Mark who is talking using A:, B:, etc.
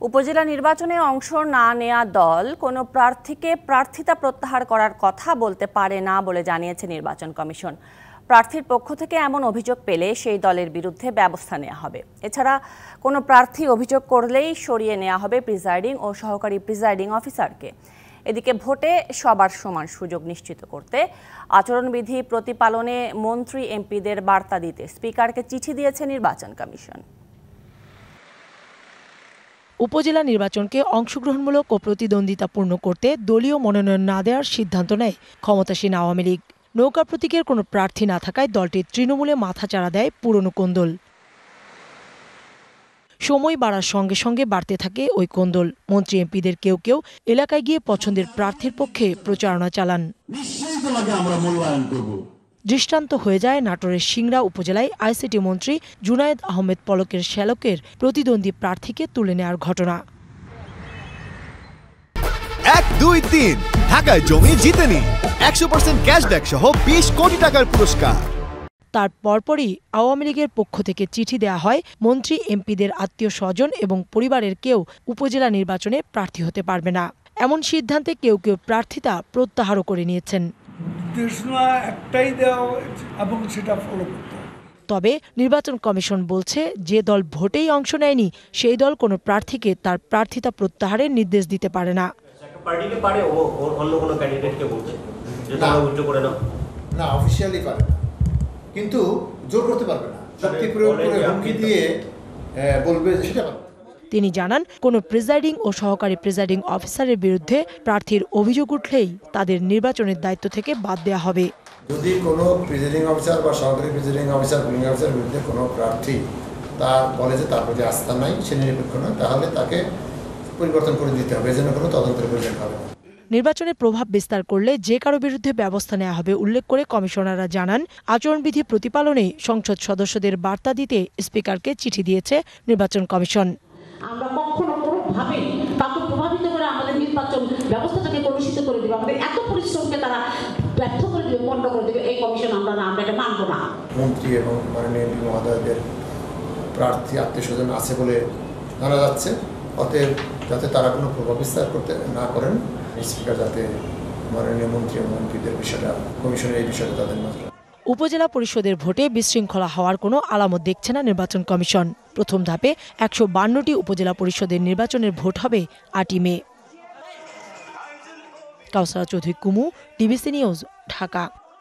A: উপজেলা নির্বাচনে অংশ না নেয়া দল কোনো প্রার্থীকে প্রার্থিতা প্রত্যাহার করার কথা বলতে পারে না বলে জানিয়েছে নির্বাচন কমিশন। প্রার্থীর পক্ষ থেকে এমন অভিযোগ পেলে সেই দলের বিরুদ্ধে ব্যবস্থা নেওয়া হবে। এছাড়া কোনো প্রার্থী অভিযোগ করলেই সরিয়ে নেওয়া হবে প্রিজাইডিং ও সহকারী প্রিজাইডিং অফিসারকে। এদিকে ভোটে সবার সমান সুযোগ নিশ্চিত করতে আচরণবিধি প্রতিপালনে মন্ত্রী এমপিদের বার্তা দিতে স্পিকারকে চিঠি দিয়েছে নির্বাচন কমিশন।
B: উপজেলা নির্বাচনকে অংশগ্রহণমূলক ও প্রতিদ্বন্দ্বিতাপূর্ণ করতে দলীয় মনোনয়ন না দেওয়ার সিদ্ধান্ত নেয় ক্ষমতাসীন আওয়ামী লীগ। নৌকা প্রতীকের কোনো প্রার্থী না থাকায় দলটি তৃণমূলে মাথাচাড়া দেয় পুরনো কোন্দল। সময় বাড়ার সঙ্গে সঙ্গে বাড়তে থাকে ওই কোন্দল। মন্ত্রী এমপিদের কেউ কেউ এলাকায় গিয়ে পছন্দের প্রার্থীর পক্ষে প্রচারণা চালান। দৃষ্টান্ত হয়ে যায় নাটোরের সিংড়া উপজেলায় আইসিটি মন্ত্রী জুনায়েদ আহমেদ পলকের শ্যালকের প্রতিদ্বন্দ্বী প্রার্থীকে তুলে নেওয়ার ঘটনা।
C: 1, 2, 3 ঢাকায় জমি জিতে নিন 100% ক্যাশব্যাক সহ 20 কোটি টাকার পুরস্কার।
B: তার পরপরই আওয়ামী লীগের পক্ষ থেকে চিঠি দেওয়া হয় মন্ত্রী এমপিদের আত্মীয় স্বজন এবং পরিবারের কেউ উপজেলা নির্বাচনে প্রার্থী হতে পারবে না। এমন সিদ্ধান্তে কেউ কেউ প্রার্থিতা প্রত্যাহারও করে নিয়েছেন। তবে নির্বাচন কমিশন বলছে, যে দল ভোটেই অংশ নেয়নি সেই দল কোনো প্রার্থীকে তার প্রার্থিতা প্রত্যাহারের নির্দেশ দিতে পারে না।
D: কিন্তু জোর করতে পারবে না, শক্তি প্রয়োগ করে হুমকি দিয়ে বলবে সেটা পারবে।
B: তিনি জানান, কোনো প্রিজাইডিং ও সহকারী প্রিজাইডিং অফিসারের বিরুদ্ধে প্রার্থীর অভিযোগ উঠলেই তাদের নির্বাচনের দায়িত্ব থেকে বাদ দেওয়া হবে।
D: যদি কোনো প্রিজাইডিং অফিসার বা সহকারী প্রিজাইডিং অফিসার পুলিং অফিসারের বিরুদ্ধে কোনো প্রার্থী তার বলে যে তার প্রতি আস্থা নাই, সে নিরপেক্ষ নয়, তাহলে তাকে পরিবর্তন করে দিতে হবে। এজন্য কোনো তদন্তের প্রয়োজন হবে না।
B: নির্বাচনের প্রভাব বিস্তার করলে যে কারো বিরুদ্ধে ব্যবস্থা নেওয়া হবে উল্লেখ করে কমিশনাররা জানান, আচরণবিধি প্রতিপালনে সংসদ সদস্যদের বার্তা দিতে স্পিকারকে চিঠি দিয়েছে নির্বাচন কমিশন।
E: আমরা কখনো কোনোভাবে তাকে প্রভাবিত করে আমাদের নির্বাচন ব্যবস্থাটাকে কলুষিত করে দেবে, আমাদের এত পরিশ্রমকে তারা ব্যর্থ করে দেবে, পণ্ড করে দেবে, এই কমিশন আমরা এটা মানব না।
D: মন্ত্রী এবং মাননীয় এমপি মহোদয়দের প্রার্থী আত্মীয় স্বজন আছে বলে জানা যাচ্ছে, অতএব যাতে তারা কোনো প্রভাব বিস্তার করতে না করেন, স্পিকার যাতে মাননীয় মন্ত্রী এবং মন্ত্রীদের বিষয়টা কমিশনের এই বিষয়টা তাদের নজরে।
B: উপজেলা পরিষদের ভোটে বিশৃঙ্খলা হওয়ার কোনো আলামত দেখছে না নির্বাচন কমিশন। প্রথম ধাপে 152টি উপজেলা পরিষদের নির্বাচনের ভোট হবে 8ই মে। কাউসারা চৌধুরী কুমু, ডিবিসি নিউজ, ঢাকা।